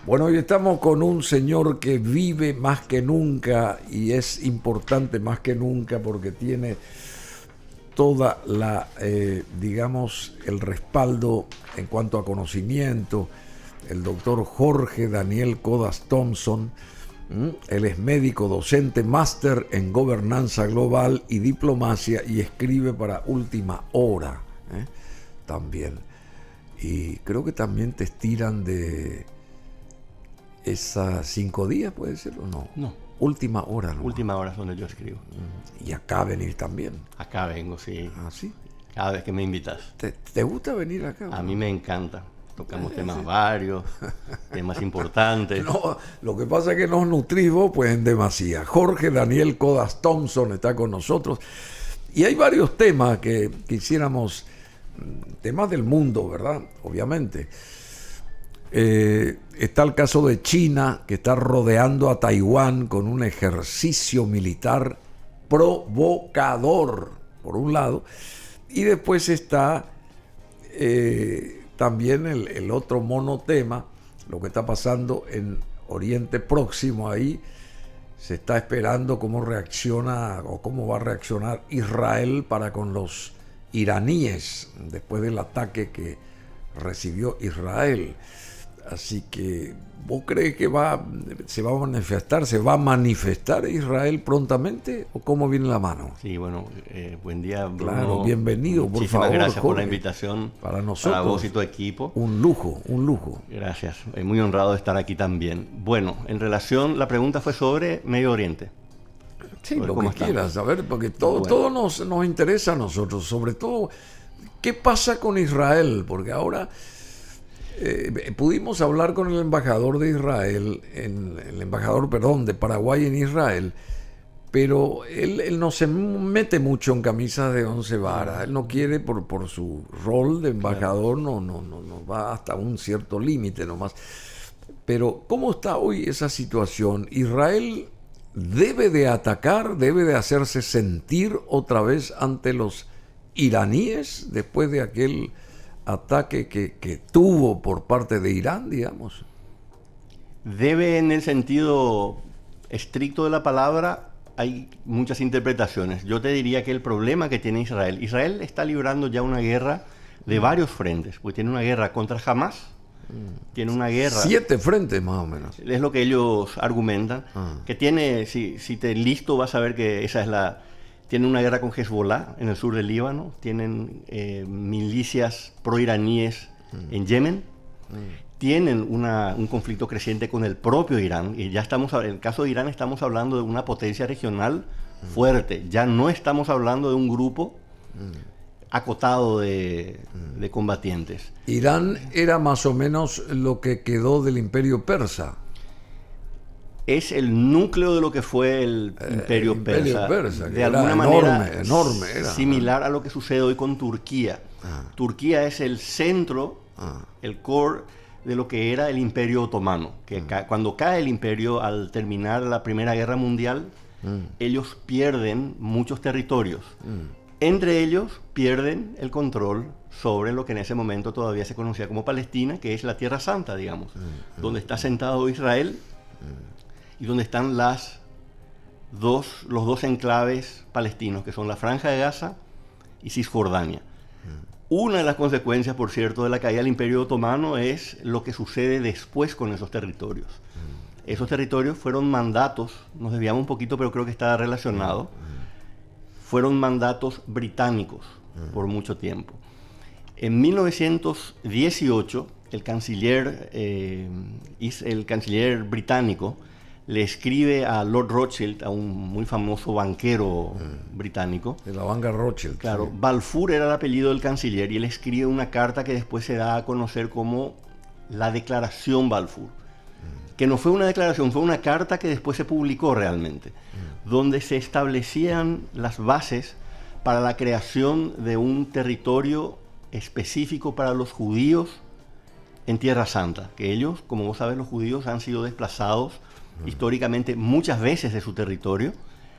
Bueno, hoy estamos con un señor que vive más que nunca y es importante más que nunca porque tiene toda la, digamos, el respaldo en cuanto a conocimiento. El doctor Jorge Daniel Codas Thompson. Él es médico, docente, máster en gobernanza global y diplomacia y escribe para Última Hora, también. Y creo que también te estiran de esas 5 días, ¿puede ser o no? No. Última Hora, ¿no? Última Hora es donde yo escribo. Y acá venir también. Acá vengo, sí. ¿Ah, sí? Cada vez que me invitas. ¿Te gusta venir acá? A mí me encanta. Tocamos temas varios, temas importantes. No, lo que pasa es que nos nutrís vos, pues en demasía. Jorge Daniel Codas Thompson está con nosotros. Y hay varios temas que quisiéramos, temas del mundo, ¿verdad? Obviamente. Está el caso de China, que está rodeando a Taiwán con un ejercicio militar provocador, por un lado. Y después está también el otro monotema, lo que está pasando en Oriente Próximo. Ahí se está esperando cómo reacciona o cómo va a reaccionar Israel para con los iraníes después del ataque que recibió Israel. Así que, ¿vos crees que se va a manifestar Israel prontamente o cómo viene la mano? Sí, bueno, buen día, Bruno. Claro, bienvenido, por favor. Muchísimas gracias Jorge, por la invitación. Para nosotros. Para vos y tu equipo. Un lujo, un lujo. Gracias, muy honrado de estar aquí también. Bueno, en relación, la pregunta fue sobre Medio Oriente. Sí, lo que quieras, a ver, porque todo nos interesa a nosotros, sobre todo, ¿qué pasa con Israel? Porque ahora pudimos hablar con el embajador de Israel, de Paraguay en Israel, pero él no se mete mucho en camisas de 11 varas. Él no quiere, por su rol de embajador, no va hasta un cierto límite nomás. Pero, ¿cómo está hoy esa situación? ¿Israel debe de atacar, debe de hacerse sentir otra vez ante los iraníes después de aquel ataque que tuvo por parte de Irán, digamos? Debe, en el sentido estricto de la palabra, hay muchas interpretaciones. Yo te diría que el problema que tiene Israel está librando ya una guerra de varios frentes, porque tiene una guerra contra Hamas, tiene una guerra... 7 frentes más o menos. Es lo que ellos argumentan, que tiene, si te listo vas a ver que esa es la... Tienen una guerra con Hezbollah en el sur del Líbano, tienen milicias proiraníes en Yemen, tienen un conflicto creciente con el propio Irán, y ya estamos, en el caso de Irán estamos hablando de una potencia regional fuerte, ya no estamos hablando de un grupo acotado de combatientes. Irán era más o menos lo que quedó del Imperio Persa. Es el núcleo de lo que fue el Imperio Persa. De alguna manera enorme, similar a lo que sucede hoy con Turquía. Turquía es el centro, el core de lo que era el Imperio Otomano. Que cuando cae el imperio, al terminar la Primera Guerra Mundial, ellos pierden muchos territorios. Entre ellos pierden el control sobre lo que en ese momento todavía se conocía como Palestina, que es la Tierra Santa, digamos, donde está sentado Israel y donde están los dos enclaves palestinos, que son la Franja de Gaza y Cisjordania. Una de las consecuencias, por cierto, de la caída del Imperio Otomano es lo que sucede después con esos territorios. Esos territorios fueron mandatos, nos desviamos un poquito, pero creo que está relacionado, fueron mandatos británicos por mucho tiempo. En 1918, el canciller británico le escribe a Lord Rothschild, a un muy famoso banquero británico. De la banca Rothschild. Claro, sí. Balfour era el apellido del canciller y él escribe una carta que después se da a conocer como la Declaración Balfour. Que no fue una declaración, fue una carta que después se publicó realmente, donde se establecían las bases para la creación de un territorio específico para los judíos en Tierra Santa, que ellos, como vos sabes, los judíos han sido desplazados históricamente muchas veces de su territorio.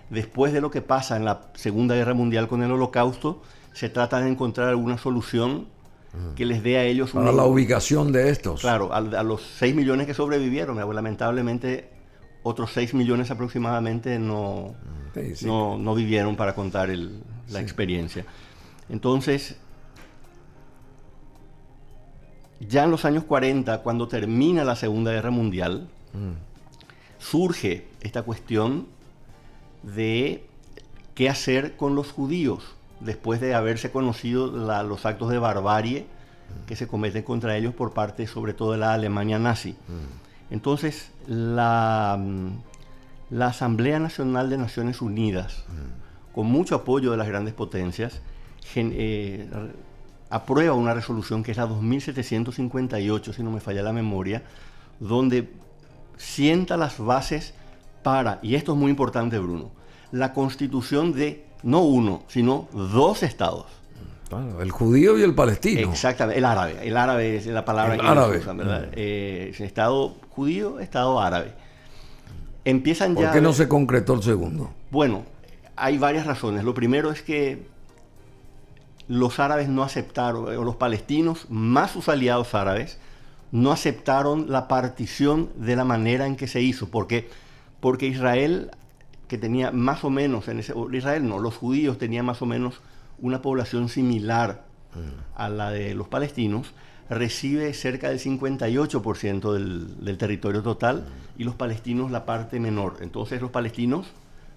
Después de lo que pasa en la Segunda Guerra Mundial con el Holocausto, se trata de encontrar alguna solución que les dé a ellos para la ubicación de estos. Claro, a los 6 millones que sobrevivieron, lamentablemente otros 6 millones aproximadamente no vivieron para contar la experiencia. Entonces, ya en los años 40, cuando termina la Segunda Guerra Mundial, surge esta cuestión de qué hacer con los judíos después de haberse conocido los actos de barbarie que se cometen contra ellos por parte sobre todo de la Alemania nazi. Entonces la Asamblea Nacional de Naciones Unidas, con mucho apoyo de las grandes potencias, aprueba una resolución que es la 2758, si no me falla la memoria, donde sienta las bases para, y esto es muy importante, Bruno, la constitución de no uno, sino 2 estados. Claro, el judío y el palestino. Exactamente, el árabe es la palabra que ellos usan, ¿verdad? Estado judío, estado árabe. Empiezan ya... ¿Por qué no se concretó el segundo? Bueno, hay varias razones. Lo primero es que los árabes no aceptaron, o los palestinos, más sus aliados árabes, no aceptaron la partición de la manera en que se hizo. ¿Por qué? Porque Israel, que tenía más o menos, los judíos tenían más o menos una población similar a la de los palestinos, recibe cerca del 58% del territorio total y los palestinos la parte menor. Entonces los palestinos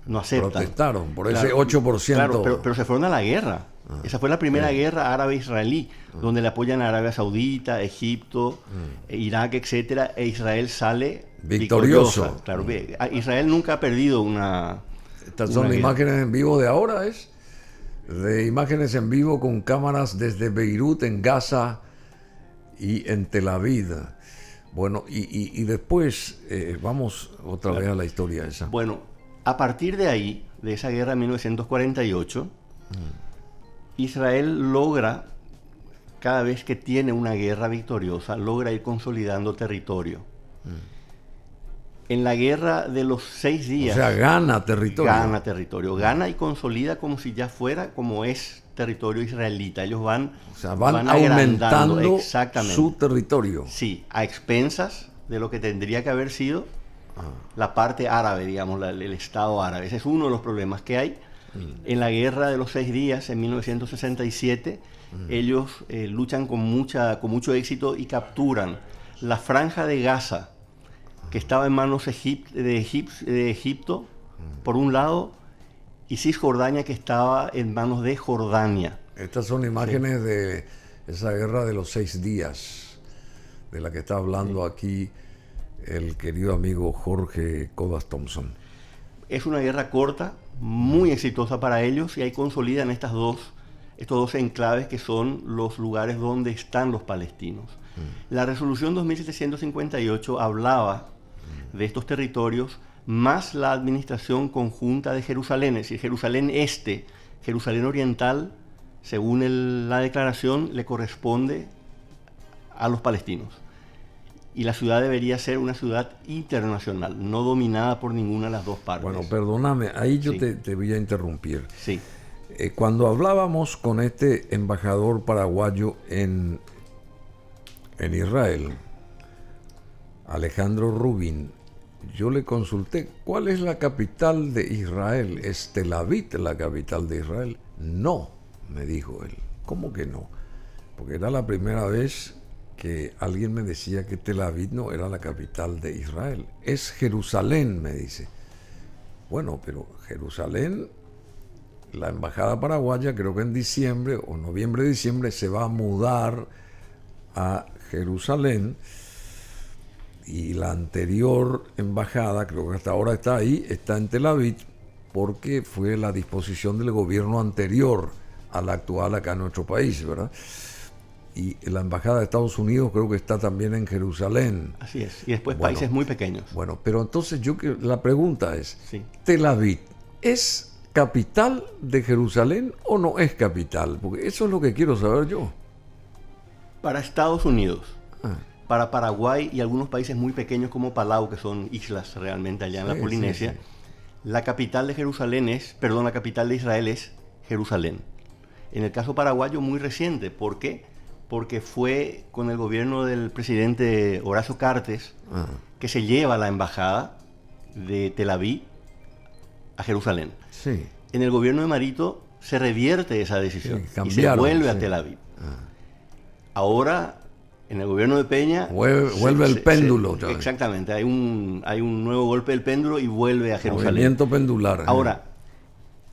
no aceptan. Protestaron por ese 8%. Claro, pero se fueron a la guerra. Esa fue la primera guerra árabe-israelí, donde le apoyan a Arabia Saudita, Egipto, Irak, etcétera, e Israel sale victorioso. Claro, Israel nunca ha perdido una... Estas son las imágenes en vivo de ahora, ¿es? De imágenes en vivo con cámaras desde Beirut, en Gaza y en Tel Aviv. Bueno, y después vamos otra vez a la historia esa. Bueno, a partir de ahí, de esa guerra de 1948, Israel logra, cada vez que tiene una guerra victoriosa, logra ir consolidando territorio. En la guerra de los 6 días... O sea, gana territorio. Gana territorio. Gana y consolida como si ya fuera, como es territorio israelita. Ellos van aumentando su territorio. Sí, a expensas de lo que tendría que haber sido la parte árabe, digamos, el Estado árabe. Ese es uno de los problemas que hay. En la guerra de los 6 días, en 1967, ellos luchan con mucho éxito y capturan la franja de Gaza, que estaba en manos de Egipto, por un lado, y Cisjordania, que estaba en manos de Jordania. Estas son imágenes de esa guerra de los 6 días, de la que está hablando aquí el querido amigo Jorge Codas Thompson. Es una guerra corta, muy exitosa para ellos, y ahí consolidan estos dos enclaves que son los lugares donde están los palestinos. La resolución 2758 hablaba de estos territorios, más la administración conjunta de Jerusalén, es decir, Jerusalén Este, Jerusalén Oriental, según la declaración, le corresponde a los palestinos. Y la ciudad debería ser una ciudad internacional, no dominada por ninguna de las dos partes. Bueno, perdóname, ahí yo te voy a interrumpir. Sí. Cuando hablábamos con este embajador paraguayo en Israel, Alejandro Rubin, yo le consulté, ¿cuál es la capital de Israel? ¿Es Tel Aviv la capital de Israel? No, me dijo él. ¿Cómo que no? Porque era la primera vez que alguien me decía que Tel Aviv no era la capital de Israel. Es Jerusalén, me dice. Bueno, pero Jerusalén, la embajada paraguaya, creo que en diciembre o noviembre-diciembre se va a mudar a Jerusalén. Y la anterior embajada, creo que hasta ahora está ahí, está en Tel Aviv, porque fue la disposición del gobierno anterior a la actual acá en nuestro país, ¿verdad? Y la embajada de Estados Unidos creo que está también en Jerusalén. Así es, y después países muy pequeños. Bueno, pero entonces la pregunta es, ¿Tel Aviv es capital de Jerusalén o no es capital? Porque eso es lo que quiero saber yo. Para Estados Unidos, para Paraguay y algunos países muy pequeños como Palau, que son islas realmente allá en la Polinesia, la capital de la capital de Israel es Jerusalén. En el caso paraguayo, muy reciente. ¿Por qué? porque fue con el gobierno del presidente Horacio Cartes que se lleva la embajada de Tel Aviv a Jerusalén. Sí. En el gobierno de Marito se revierte esa decisión y se vuelve a Tel Aviv. Ahora, en el gobierno de Peña... Vuelve el péndulo. Exactamente, hay un nuevo golpe del péndulo y vuelve a Jerusalén. Movimiento pendular. Ahora,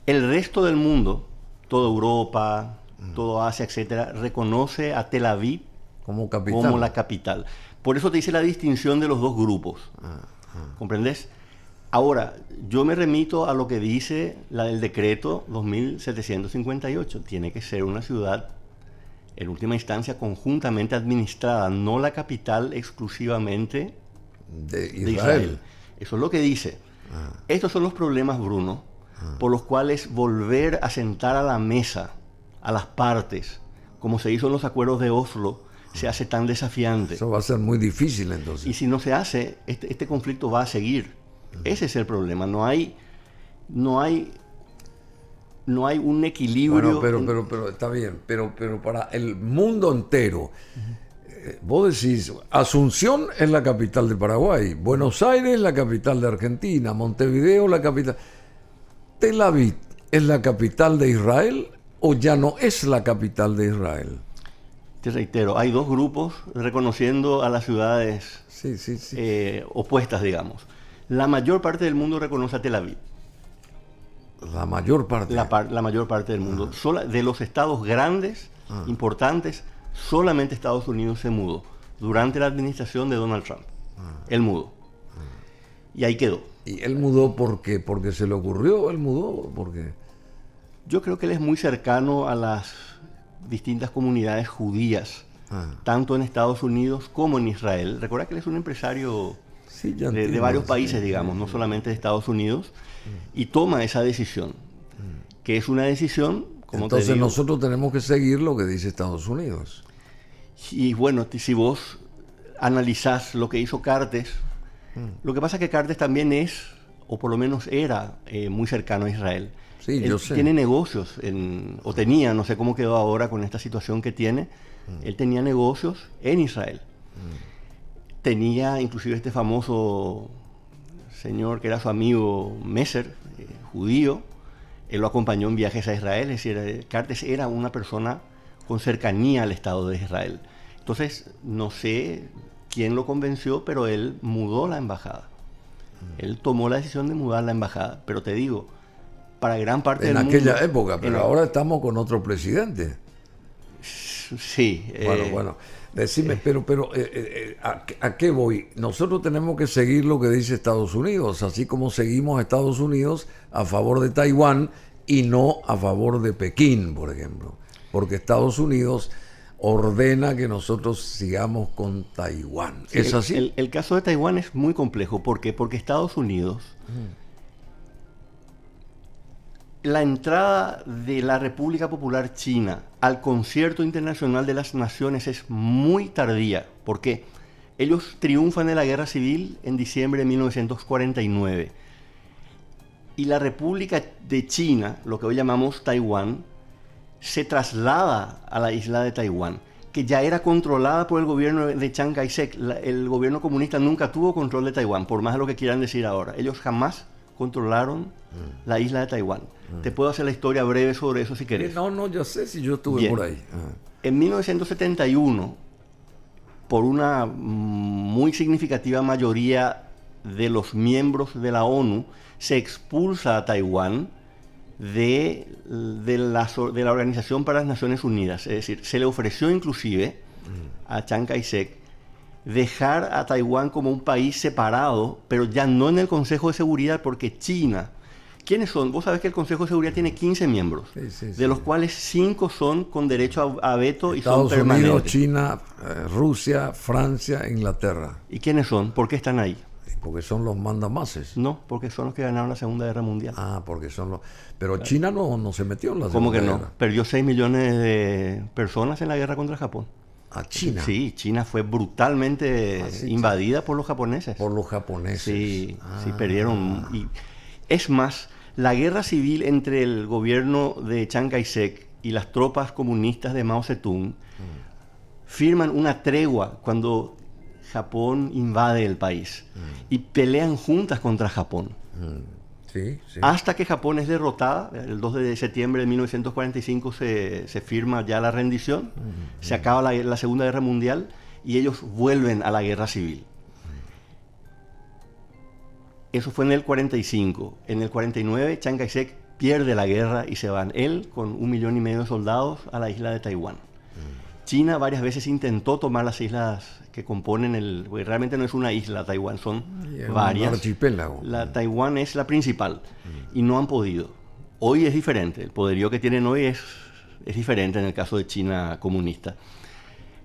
el resto del mundo, toda Europa, toda Asia, etcétera, reconoce a Tel Aviv como la capital. Por eso te hice la distinción de los dos grupos. ¿Comprendes? Ahora, yo me remito a lo que dice el decreto 2758. Tiene que ser una ciudad, en última instancia, conjuntamente administrada, no la capital exclusivamente de Israel. Eso es lo que dice. Estos son los problemas, Bruno, por los cuales volver a sentar a la mesa a las partes, como se hizo en los acuerdos de Oslo, se hace tan desafiante. Eso va a ser muy difícil entonces. Y si no se hace, este conflicto va a seguir. Ese es el problema. No hay un equilibrio. Bueno, pero está bien. Pero para el mundo entero, vos decís, Asunción es la capital de Paraguay, Buenos Aires es la capital de Argentina, Montevideo la capital. ¿Tel Aviv es la capital de Israel o ya no es la capital de Israel? Te reitero, hay dos grupos reconociendo a las ciudades opuestas, digamos. La mayor parte del mundo reconoce a Tel Aviv. La mayor parte. La mayor parte del mundo. De los estados grandes, importantes, solamente Estados Unidos se mudó durante la administración de Donald Trump. Él mudó. Y ahí quedó. ¿Y él mudó por qué? ¿Porque se le ocurrió? ¿Él mudó? ¿Por qué? Yo creo que él es muy cercano a las distintas comunidades judías, tanto en Estados Unidos como en Israel. Recuerda que él es un empresario de varios países, digamos, no solamente de Estados Unidos, y toma esa decisión, que es una decisión, como entonces te digo, nosotros tenemos que seguir lo que dice Estados Unidos. Y bueno, si vos analizás lo que hizo Cartes, lo que pasa es que Cartes también es, o por lo menos era, muy cercano a Israel. Sí, él yo sé. Tiene negocios, o tenía, no sé cómo quedó ahora con esta situación que tiene, él tenía negocios en Israel. Tenía inclusive este famoso señor que era su amigo Messer, judío, él lo acompañó en viajes a Israel, es decir, Cartes era una persona con cercanía al Estado de Israel. Entonces, no sé quién lo convenció, pero él mudó la embajada. Él tomó la decisión de mudar la embajada, pero te digo, para gran parte del mundo... En aquella época, pero ahora estamos con otro presidente. Sí. Bueno, decime, pero ¿a qué voy? Nosotros tenemos que seguir lo que dice Estados Unidos, así como seguimos a Estados Unidos a favor de Taiwán y no a favor de Pekín, por ejemplo. Porque Estados Unidos ordena que nosotros sigamos con Taiwán. Sí, ¿Es así? El caso de Taiwán es muy complejo. ¿Por qué? Porque Estados Unidos... La entrada de la República Popular China al Concierto Internacional de las Naciones es muy tardía. ¿Por qué? Ellos triunfan en la Guerra Civil en diciembre de 1949. Y la República de China, lo que hoy llamamos Taiwán, se traslada a la isla de Taiwán, que ya era controlada por el gobierno de Chiang Kai-shek. El gobierno comunista nunca tuvo control de Taiwán, por más de lo que quieran decir ahora. Ellos jamás controlaron la isla de Taiwán. Te puedo hacer la historia breve sobre eso si querés. No, yo sé si yo estuve por ahí. En 1971, por una muy significativa mayoría de los miembros de la ONU, se expulsa a Taiwán de la Organización para las Naciones Unidas. Es decir, se le ofreció inclusive a Chiang Kai-shek dejar a Taiwán como un país separado, pero ya no en el Consejo de Seguridad, porque China... ¿Quiénes son? Vos sabés que el Consejo de Seguridad tiene 15 miembros, de los cuales 5 son con derecho a veto y son permanentes. Estados Unidos, China, Rusia, Francia, Inglaterra. ¿Y quiénes son? ¿Por qué están ahí? Porque son los mandamases. No, porque son los que ganaron la Segunda Guerra Mundial. Porque son los... Pero China no se metió en la ¿Cómo Segunda que no? Guerra. Perdió 6 millones de personas en la guerra contra Japón. ¿A China? Sí, China fue brutalmente invadida por los japoneses. Por los japoneses. Sí, perdieron. Y es más, la guerra civil entre el gobierno de Chiang Kai-shek y las tropas comunistas de Mao Zedong firman una tregua cuando Japón invade el país y pelean juntas contra Japón. Sí, sí. Hasta que Japón es derrotada, el 2 de septiembre de 1945 se firma ya la rendición, se acaba la Segunda Guerra Mundial y ellos vuelven a la guerra civil. Eso fue en el 45. En el 49, Chiang Kai-shek pierde la guerra y se van él con 1,5 millones de soldados a la isla de Taiwán. China varias veces intentó tomar las islas que componen porque realmente no es una isla Taiwán, son varias. Un archipiélago. Taiwán es la principal y no han podido. Hoy es diferente, el poderío que tienen hoy es diferente en el caso de China comunista.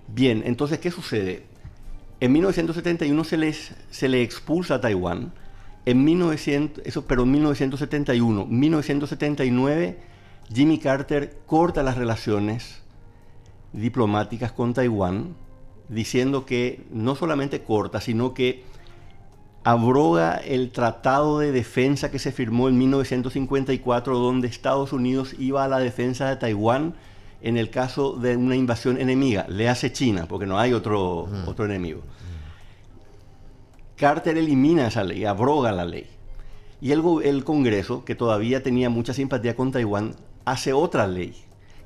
Bien, entonces, ¿qué sucede? En 1971 se le expulsa a Taiwán. En 1971, 1979, Jimmy Carter corta las relaciones diplomáticas con Taiwán, diciendo que no solamente corta, sino que abroga el tratado de defensa que se firmó en 1954, donde Estados Unidos iba a la defensa de Taiwán en el caso de una invasión enemiga. Le hace China, porque no hay otro enemigo. Carter elimina esa ley, abroga la ley. Y el Congreso, que todavía tenía mucha simpatía con Taiwán, hace otra ley,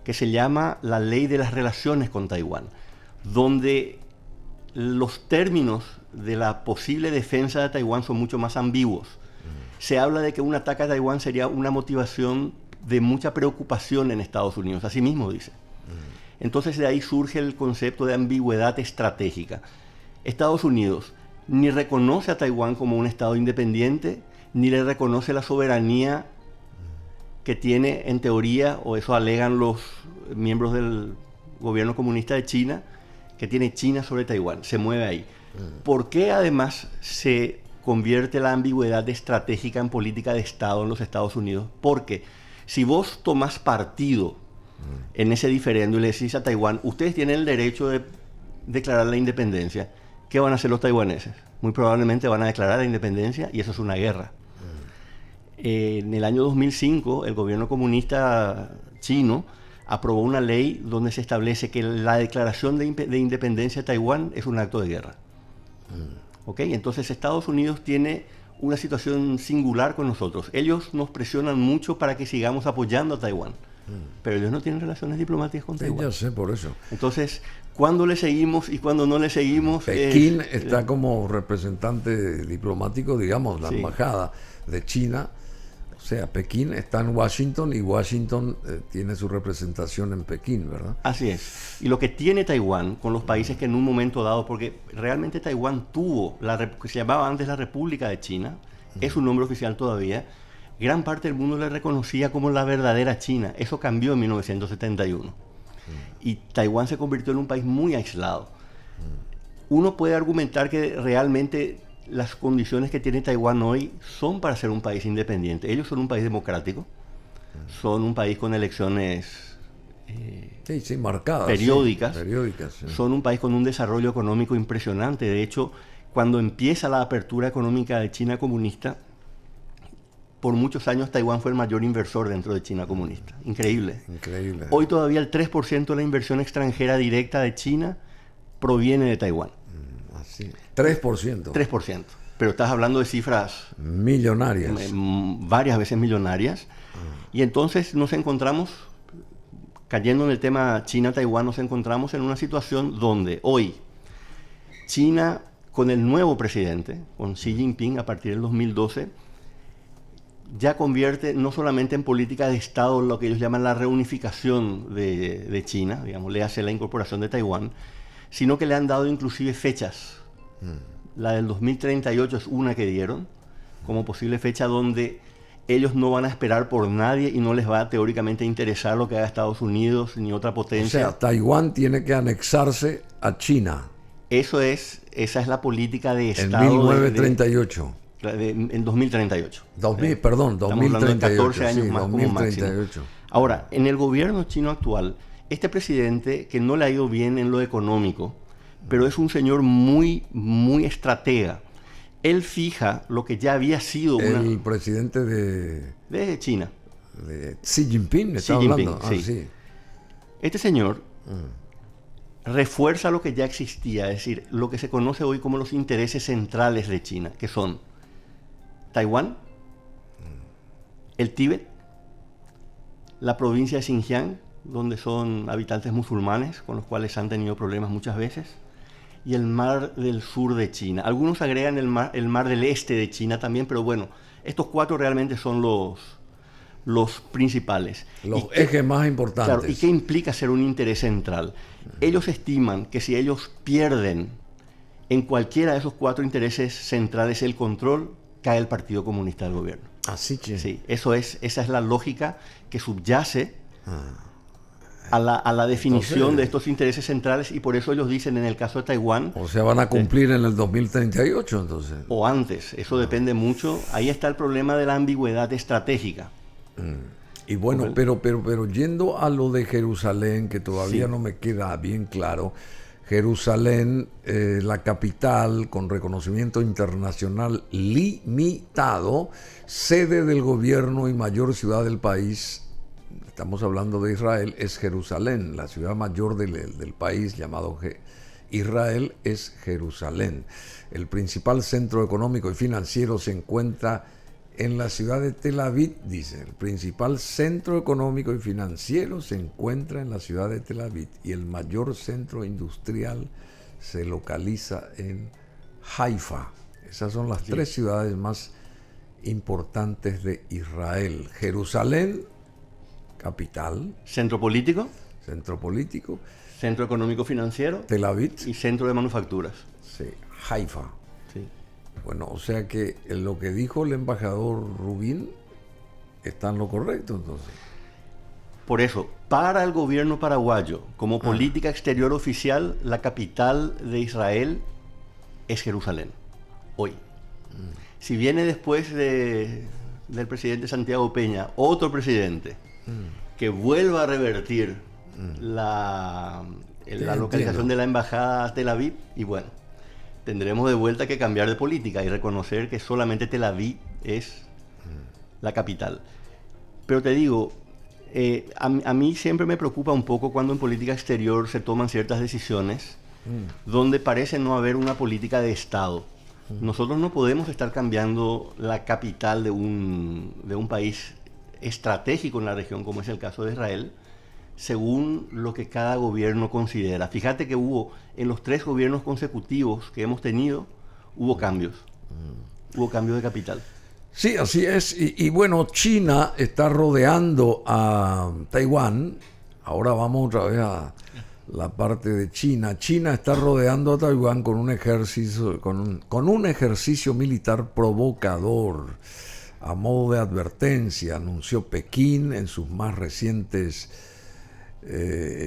que se llama la Ley de las Relaciones con Taiwán, donde los términos de la posible defensa de Taiwán son mucho más ambiguos. Se habla de que un ataque a Taiwán sería una motivación de mucha preocupación en Estados Unidos, así mismo dice. Entonces de ahí surge el concepto de ambigüedad estratégica. Estados Unidos ni reconoce a Taiwán como un Estado independiente, ni le reconoce la soberanía que tiene en teoría, o eso alegan los miembros del gobierno comunista de China, que tiene China sobre Taiwán, se mueve ahí. ¿Por qué además se convierte la ambigüedad estratégica en política de Estado en los Estados Unidos? Porque si vos tomás partido en ese diferendo y le decís a Taiwán, ustedes tienen el derecho de declarar la independencia, ¿qué van a hacer los taiwaneses? Muy probablemente van a declarar la independencia y eso es una guerra. En el año 2005, el gobierno comunista chino aprobó una ley donde se establece que la declaración de independencia de Taiwán es un acto de guerra. ¿Okay? Entonces Estados Unidos tiene una situación singular con nosotros. Ellos nos presionan mucho para que sigamos apoyando a Taiwán, pero ellos no tienen relaciones diplomáticas con Taiwán. Ya sé, por eso. Entonces, ¿cuándo le seguimos y cuándo no le seguimos? Pekín está como representante diplomático, digamos, la embajada de China. O sea, Pekín está en Washington y Washington tiene su representación en Pekín, ¿verdad? Así es. Y lo que tiene Taiwán con los países que en un momento dado, porque realmente Taiwán tuvo que se llamaba antes la República de China, es un nombre oficial todavía, gran parte del mundo le reconocía como la verdadera China. Eso cambió en 1971. Y Taiwán se convirtió en un país muy aislado. Uno puede argumentar que realmente las condiciones que tiene Taiwán hoy son para ser un país independiente. Ellos son un país democrático, son un país con elecciones marcadas, periódicas, sí. Son un país con un desarrollo económico impresionante. De hecho, cuando empieza la apertura económica de China comunista, por muchos años Taiwán fue el mayor inversor dentro de China comunista. Increíble. Hoy todavía el 3% de la inversión extranjera directa de China proviene de Taiwán. Así. 3%. 3%. Pero estás hablando de cifras millonarias. Varias veces millonarias. Y entonces nos encontramos, cayendo en el tema China-Taiwán, nos encontramos en una situación donde hoy China, con el nuevo presidente, con Xi Jinping, a partir del 2012, ya convierte no solamente en política de Estado lo que ellos llaman la reunificación de China, digamos, le hace la incorporación de Taiwán, sino que le han dado inclusive fechas. La del 2038 es una que dieron como posible fecha donde ellos no van a esperar por nadie y no les va teóricamente a interesar lo que haga Estados Unidos ni otra potencia. O sea, Taiwán tiene que anexarse a China. Esa es la política de Estado. En 1938. En 2038. Perdón, 2038. Estamos hablando de 14 años más 2038. como máximo. Ahora, en el gobierno chino actual, este presidente, que no le ha ido bien en lo económico, pero es un señor muy, muy estratega. Él fija lo que ya había sido el presidente de China. De Xi Jinping, Xi Jinping, hablando. Sí. Este señor refuerza lo que ya existía, es decir, lo que se conoce hoy como los intereses centrales de China, que son Taiwán, el Tíbet, la provincia de Xinjiang, donde son habitantes musulmanes, con los cuales han tenido problemas muchas veces, y el mar del sur de China. Algunos agregan el mar del este de China también, pero bueno, estos 4 realmente son los principales. Los ejes más importantes. Claro, ¿y qué implica ser un interés central? Ellos estiman que si ellos pierden en cualquiera de esos 4 intereses centrales el control, cae el Partido Comunista del gobierno. Así que... Sí, esa es la lógica que subyace a la definición Entonces, de estos intereses centrales, y por eso ellos dicen en el caso de Taiwán... O sea, van a cumplir en el 2038 entonces. O antes, eso depende mucho. Ahí está el problema de la ambigüedad estratégica. Y bueno, pero yendo a lo de Jerusalén, que todavía Sí. no me queda bien claro, Jerusalén, la capital con reconocimiento internacional limitado, sede del gobierno y mayor ciudad del país, estamos hablando de Israel, es Jerusalén, la ciudad mayor del país llamado Israel es Jerusalén. El principal centro económico y financiero se encuentra en la ciudad de Tel Aviv, dice. El principal centro económico y financiero se encuentra en la ciudad de Tel Aviv y el mayor centro industrial se localiza en Haifa. Esas son las 3 ciudades más importantes de Israel. Jerusalén, capital, Centro político, centro político. centro económico financiero Tel Aviv, y centro de manufacturas. sí, Haifa. Sí. Bueno, o sea que lo que dijo el embajador Rubín está en lo correcto, entonces. Por eso, para el gobierno paraguayo, como política exterior oficial, la capital de Israel es Jerusalén, hoy. Si viene después del presidente Santiago Peña, otro presidente, que vuelva a revertir la localización de la embajada a Tel Aviv, y bueno, tendremos de vuelta que cambiar de política y reconocer que solamente Tel Aviv es la capital. Pero te digo, a mí siempre me preocupa un poco cuando en política exterior se toman ciertas decisiones donde parece no haber una política de Estado. Nosotros no podemos estar cambiando la capital de un país estratégico en la región, como es el caso de Israel, según lo que cada gobierno considera. Fíjate que en los 3 gobiernos consecutivos que hemos tenido, hubo cambios. Hubo cambio de capital. Sí, así es. Y bueno, China está rodeando a Taiwán. Ahora vamos otra vez a la parte de China. China está rodeando a Taiwán con un ejercicio militar provocador. A modo de advertencia, anunció Pekín en sus más recientes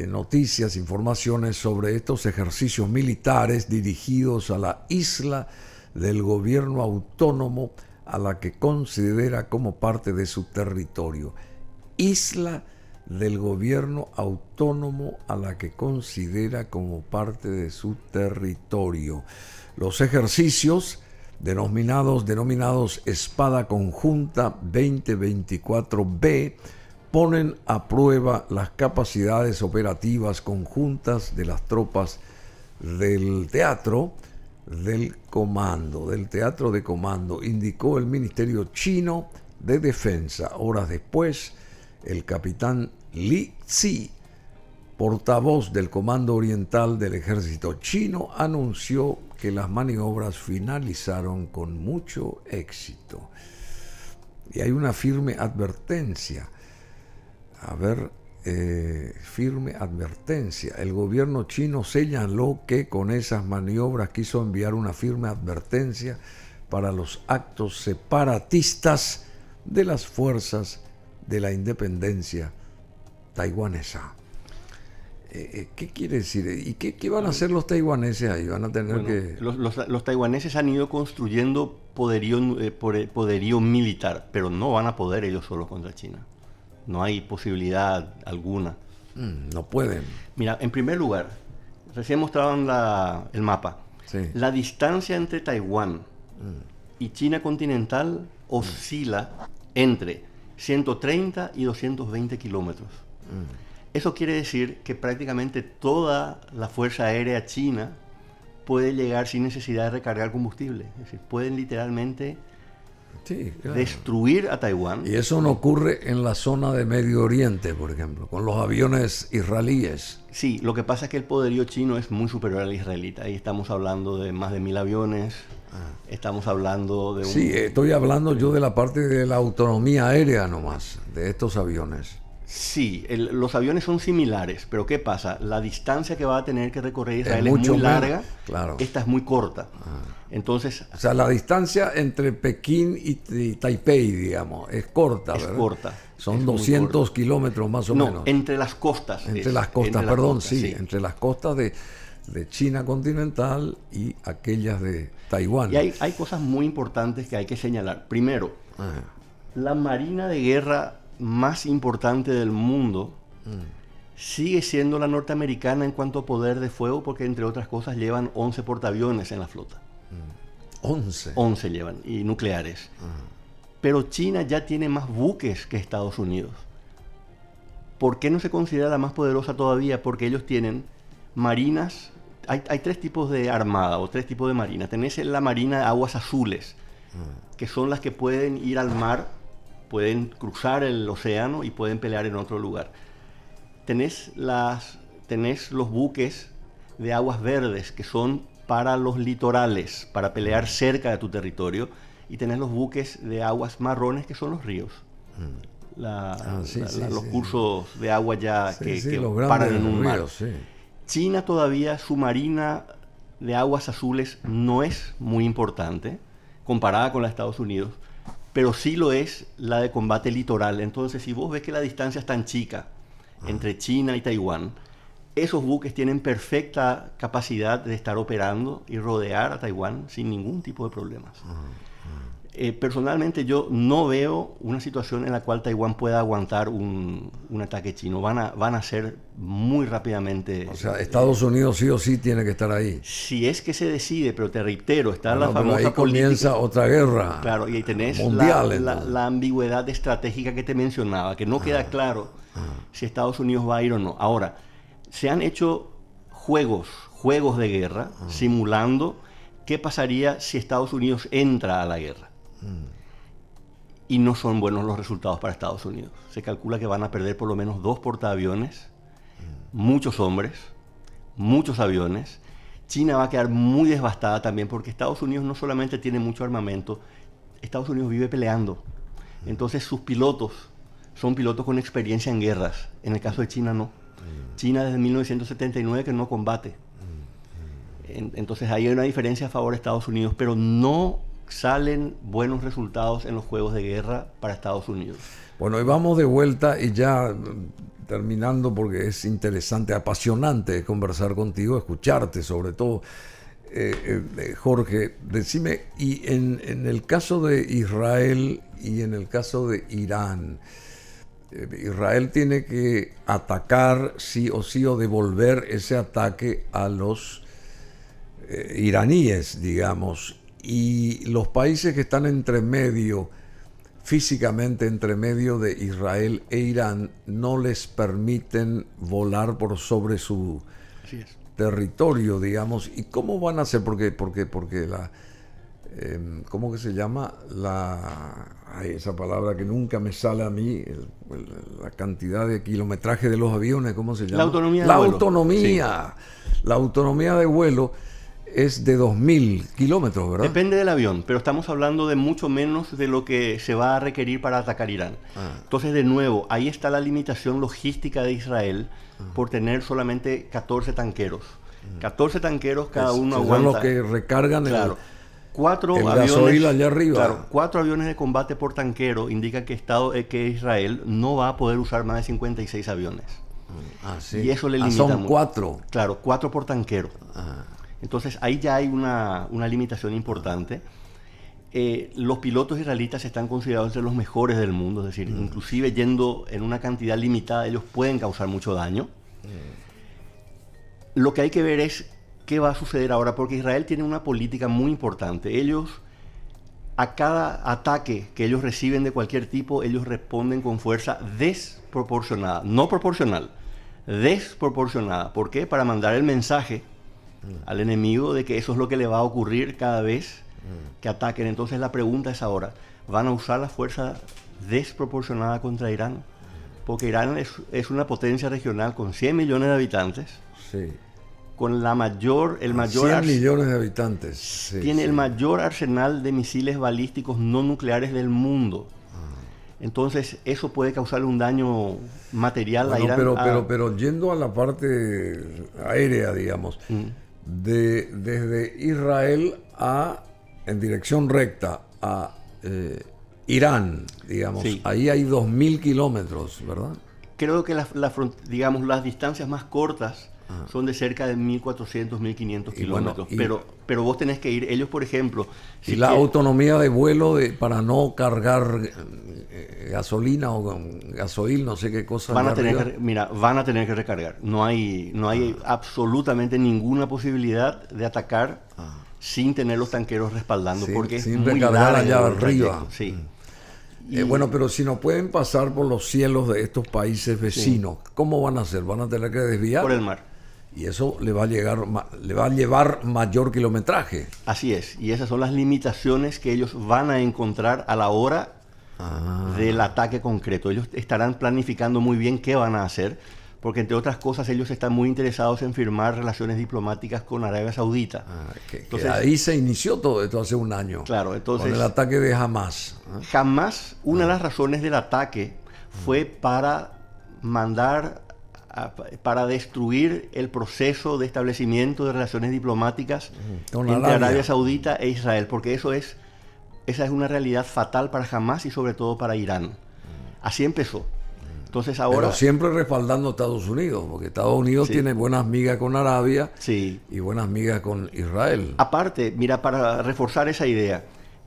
noticias, informaciones sobre estos ejercicios militares dirigidos a la isla del gobierno autónomo a la que considera como parte de su territorio. Isla del gobierno autónomo a la que considera como parte de su territorio. Los ejercicios denominados Espada Conjunta 2024B ponen a prueba las capacidades operativas conjuntas de las tropas del teatro de comando, indicó el Ministerio Chino de Defensa. Horas después, el capitán Li Zi, portavoz del Comando Oriental del Ejército Chino, anunció que las maniobras finalizaron con mucho éxito. Y hay una firme advertencia. Firme advertencia. El gobierno chino señaló que con esas maniobras quiso enviar una firme advertencia para los actos separatistas de las fuerzas de la independencia taiwanesa. ¿Qué quiere decir? ¿Y qué van a hacer los taiwaneses ahí? Van a tener que... Los taiwaneses han ido construyendo poderío militar, pero no van a poder ellos solos contra China. No hay posibilidad alguna. No pueden. Mira, en primer lugar, recién mostraban el mapa. Sí. La distancia entre Taiwán y China continental oscila entre 130 y 220 kilómetros. Eso quiere decir que prácticamente toda la Fuerza Aérea China puede llegar sin necesidad de recargar combustible. Es decir, pueden literalmente destruir a Taiwán. Y eso no ocurre en la zona de Medio Oriente, por ejemplo, con los aviones israelíes. Sí, lo que pasa es que el poderío chino es muy superior al israelita. Ahí estamos hablando de más de 1000 aviones. Estamos hablando de un... Sí, estoy hablando yo de la parte de la autonomía aérea nomás, de estos aviones. Sí, los aviones son similares, pero ¿qué pasa? La distancia que va a tener que recorrer Israel es mucho muy menos, larga, claro. Esta es muy corta. Entonces, o sea, la distancia entre Pekín y Taipei, digamos, es corta, es ¿verdad? corta. Son es 200 kilómetros más o menos. Entre las costas. Entre las costas, entre las costas de China continental y aquellas de Taiwán. Y hay cosas muy importantes que hay que señalar. Primero, la marina de guerra más importante del mundo sigue siendo la norteamericana en cuanto a poder de fuego, porque entre otras cosas llevan 11 portaaviones en la flota. 11 llevan, y nucleares. Pero China ya tiene más buques que Estados Unidos. ¿Por qué no se considera la más poderosa todavía? Porque ellos tienen marinas. Hay 3 tipos de armada o 3 tipos de marina. Tenés la marina de aguas azules, que son las que pueden ir al mar, pueden cruzar el océano y pueden pelear en otro lugar. Tenés los buques de aguas verdes, que son para los litorales, para pelear cerca de tu territorio, y tenés los buques de aguas marrones, que son los ríos. Los cursos de agua ya que paran en un mar. China todavía, su marina de aguas azules no es muy importante comparada con la de Estados Unidos, pero sí lo es la de combate litoral. Entonces, si vos ves que la distancia es tan chica entre China y Taiwán, esos buques tienen perfecta capacidad de estar operando y rodear a Taiwán sin ningún tipo de problemas. Personalmente yo no veo una situación en la cual Taiwán pueda aguantar un ataque chino. Van a ser muy rápidamente... O sea, Estados Unidos sí o sí tiene que estar ahí. Si es que se decide, pero te reitero, está la famosa ahí comienza política, otra guerra. Claro, y ahí tenés mundial, la ambigüedad estratégica que te mencionaba, que no queda claro si Estados Unidos va a ir o no. Ahora, se han hecho juegos de guerra simulando qué pasaría si Estados Unidos entra a la guerra. Y no son buenos los resultados para Estados Unidos. Se calcula que van a perder por lo menos 2 portaaviones, muchos hombres, muchos aviones. China va a quedar muy devastada también, porque Estados Unidos no solamente tiene mucho armamento, Estados Unidos vive peleando. Entonces sus pilotos son pilotos con experiencia en guerras. En el caso de China no. China desde 1979 que no combate. Entonces ahí hay una diferencia a favor de Estados Unidos, pero no salen buenos resultados en los juegos de guerra para Estados Unidos. Bueno, y vamos de vuelta y ya terminando, porque es interesante, apasionante conversar contigo, escucharte sobre todo. Jorge, decime, y en el caso de Israel y en el caso de Irán, Israel tiene que atacar sí o devolver ese ataque a los iraníes, digamos, y los países que están entre medio, físicamente entre medio de Israel e Irán, no les permiten volar por sobre su territorio, digamos. ¿Y cómo van a hacer? Porque la... ¿cómo que se llama? Esa palabra que nunca me sale a mí, la cantidad de kilometraje de los aviones, ¿cómo se llama? La autonomía de vuelo. La autonomía de vuelo es de 2000 kilómetros, ¿verdad? Depende del avión, pero estamos hablando de mucho menos de lo que se va a requerir para atacar Irán. Entonces, de nuevo, ahí está la limitación logística de Israel por tener solamente 14 tanqueros. 14 tanqueros, cada uno aguanta. Son los que recargan el 4 gasoil allá arriba. Claro, 4 aviones de combate por tanquero indican que Israel no va a poder usar más de 56 aviones. Sí. Y eso le limita son mucho. 4. Claro, 4 por tanquero. Entonces ahí ya hay una limitación importante. Los pilotos israelitas están considerados entre los mejores del mundo, es decir, inclusive yendo en una cantidad limitada, ellos pueden causar mucho daño. Lo que hay que ver es qué va a suceder ahora, porque Israel tiene una política muy importante. Ellos, a cada ataque que ellos reciben de cualquier tipo, ellos responden con fuerza desproporcionada, no proporcional, desproporcionada. ¿Por qué? Para mandar el mensaje al enemigo de que eso es lo que le va a ocurrir cada vez que ataquen. Entonces la pregunta es ahora, ¿van a usar la fuerza desproporcionada contra Irán? Porque Irán es una potencia regional con 100 millones de habitantes, Sí. con el mayor 100 millones de habitantes. Sí, tiene sí. el mayor arsenal de misiles balísticos no nucleares del mundo. Entonces eso puede causarle un daño material a Bueno, Irán. pero yendo a la parte aérea, digamos, desde Israel en dirección recta a Irán, digamos, Sí. ahí hay 2.000 kilómetros, ¿verdad? Creo que digamos, las distancias más cortas son de cerca de 1.400, 1.500 Y bueno, kilómetros. Pero vos tenés que ir, ellos por ejemplo... Y la autonomía de vuelo para no cargar gasolina o gasoil, no sé qué cosa. van a tener que recargar. No hay absolutamente ninguna posibilidad de atacar sin tener los tanqueros respaldando, porque sin es muy recargar largo allá el arriba. trayecto, sí. Bueno, pero si no pueden pasar por los cielos de estos países vecinos, ¿cómo van a hacer? ¿Van a tener que desviar? Por el mar. Y eso le va a llevar mayor kilometraje. Así es, y esas son las limitaciones que ellos van a encontrar a la hora del ataque concreto. Ellos estarán planificando muy bien qué van a hacer, porque entre otras cosas ellos están muy interesados en firmar relaciones diplomáticas con Arabia Saudita. Entonces, ahí se inició todo esto hace un año. Claro, entonces, con el ataque de Hamas. Hamas, una de las razones del ataque fue para para destruir el proceso de establecimiento de relaciones diplomáticas entre Arabia Saudita e Israel, porque esa es una realidad fatal para Hamas y sobre todo para Irán. Así empezó. Entonces ahora... Pero siempre respaldando a Estados Unidos, porque Estados Unidos tiene buenas migas con Arabia y buenas migas con Israel. Aparte, mira, para reforzar esa idea,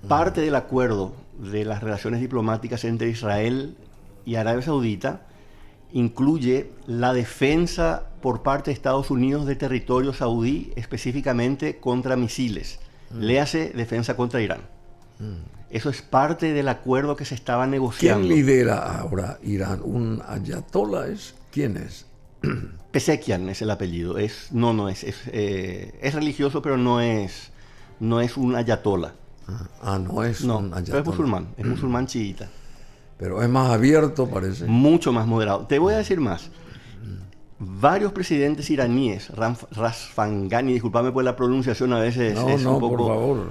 parte del acuerdo de las relaciones diplomáticas entre Israel y Arabia Saudita incluye la defensa por parte de Estados Unidos de territorio saudí, específicamente contra misiles. Léase defensa contra Irán. Eso es parte del acuerdo que se estaba negociando. ¿Quién lidera ahora Irán? ¿Un ayatollah es? ¿Quién es? Pezeshkian es el apellido. Es religioso, pero no es un ayatollah. No es un ayatollah. Pero es musulmán chiita. Pero es más abierto, parece. Mucho más moderado. Te voy a decir más. Varios presidentes iraníes, Ghani, discúlpame por la pronunciación, a veces es un poco... por favor.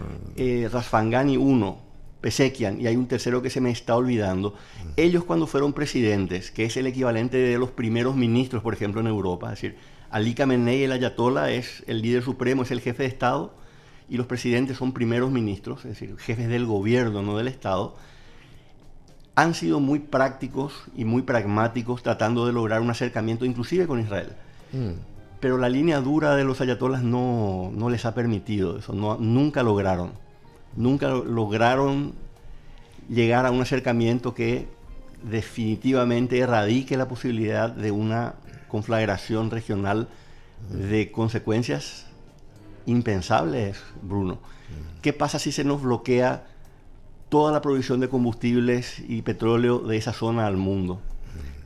Ghani 1, Pezeshkian, y hay un tercero que se me está olvidando. Ellos cuando fueron presidentes, que es el equivalente de los primeros ministros, por ejemplo, en Europa, es decir, Ali Khamenei, el ayatollah, es el líder supremo, es el jefe de Estado, y los presidentes son primeros ministros, es decir, jefes del gobierno, no del Estado. Han sido muy prácticos y muy pragmáticos tratando de lograr un acercamiento inclusive con Israel. Pero la línea dura de los ayatolás no les ha permitido eso. Nunca lograron llegar a un acercamiento que definitivamente erradique la posibilidad de una conflagración regional de consecuencias impensables, Bruno. ¿Qué pasa si se nos bloquea toda la provisión de combustibles y petróleo de esa zona al mundo?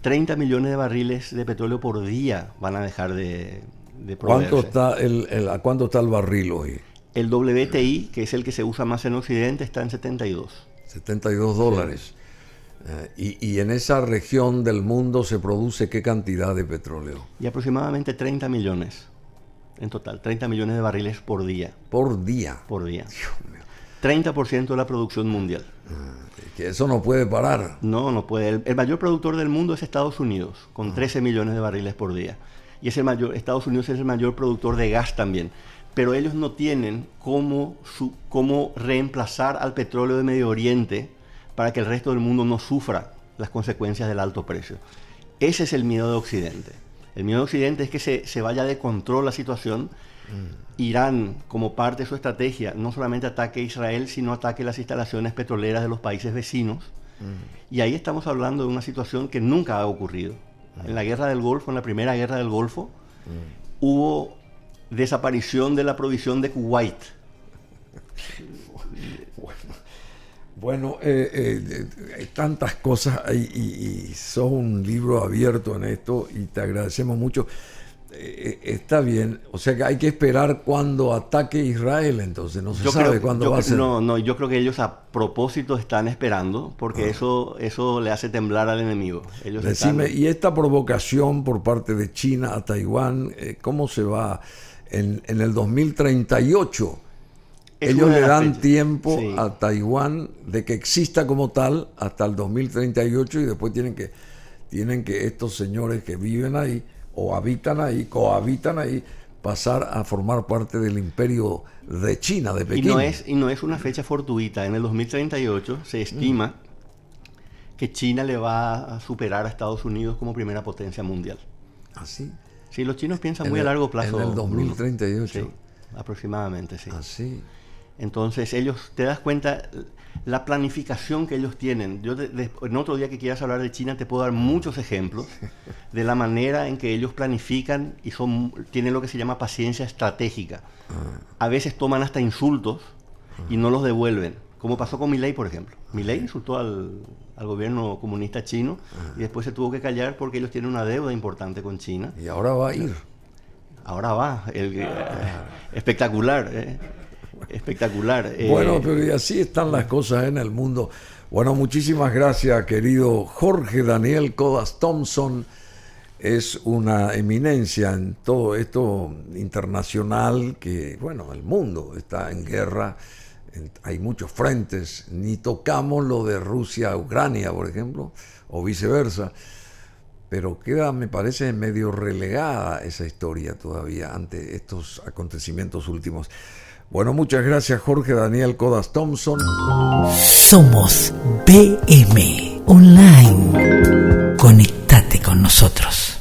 30 millones de barriles de petróleo por día van a dejar de proveerse. ¿A cuánto está el barril hoy? El WTI, que es el que se usa más en Occidente, está en 72. 72 dólares. Y en esa región del mundo se produce ¿qué cantidad de petróleo? Y aproximadamente 30 millones en total, 30 millones de barriles por día. ¿Por día? Por día. Dios mío. 30% de la producción mundial. Que eso no puede parar. No puede. El mayor productor del mundo es Estados Unidos, con 13 millones de barriles por día. Y Estados Unidos es el mayor productor de gas también. Pero ellos no tienen cómo reemplazar al petróleo de Medio Oriente para que el resto del mundo no sufra las consecuencias del alto precio. Ese es el miedo de Occidente. El miedo de Occidente es que se vaya de control la situación. Irán, como parte de su estrategia, no solamente ataque a Israel, sino ataque las instalaciones petroleras de los países vecinos. Y ahí estamos hablando de una situación que nunca ha ocurrido. En la Guerra del Golfo, en la primera Guerra del Golfo, hubo desaparición de la provisión de Kuwait. Bueno, tantas cosas y sos un libro abierto en esto y te agradecemos mucho. Está bien, o sea que hay que esperar cuando ataque Israel, entonces no se sabe cuándo va a ser. No, yo creo que ellos a propósito están esperando porque eso le hace temblar al enemigo. Decime, y esta provocación por parte de China a Taiwán, ¿cómo se va en el 2038? Ellos le dan tiempo a Taiwán de que exista como tal hasta el 2038 y después tienen que estos señores que viven ahí o cohabitan ahí, pasar a formar parte del imperio de China, de Pekín. Y no es una fecha fortuita. En el 2038 se estima que China le va a superar a Estados Unidos como primera potencia mundial. ¿Ah, sí? Sí, los chinos piensan muy a largo plazo. En el 2038. Sí, aproximadamente, sí. ¿Ah, sí? Entonces ellos, te das cuenta la planificación que ellos tienen. Yo en otro día que quieras hablar de China te puedo dar muchos ejemplos de la manera en que ellos planifican y tienen lo que se llama paciencia estratégica. A veces toman hasta insultos y no los devuelven, como pasó con Milei, por ejemplo. Milei insultó al gobierno comunista chino y después se tuvo que callar porque ellos tienen una deuda importante con China. Y ahora va a ir. Ahora va. Espectacular. Espectacular. Bueno, pero y así están las cosas en el mundo. Bueno, muchísimas gracias, querido Jorge Daniel Codas Thompson. Es una eminencia en todo esto internacional que, bueno, el mundo está en guerra. Hay muchos frentes. Ni tocamos lo de Rusia-Ucrania, por ejemplo, o viceversa. Pero queda, me parece, medio relegada esa historia todavía ante estos acontecimientos últimos. Bueno, muchas gracias, Jorge Daniel Codas Thompson. Somos BM Online. Conectate con nosotros.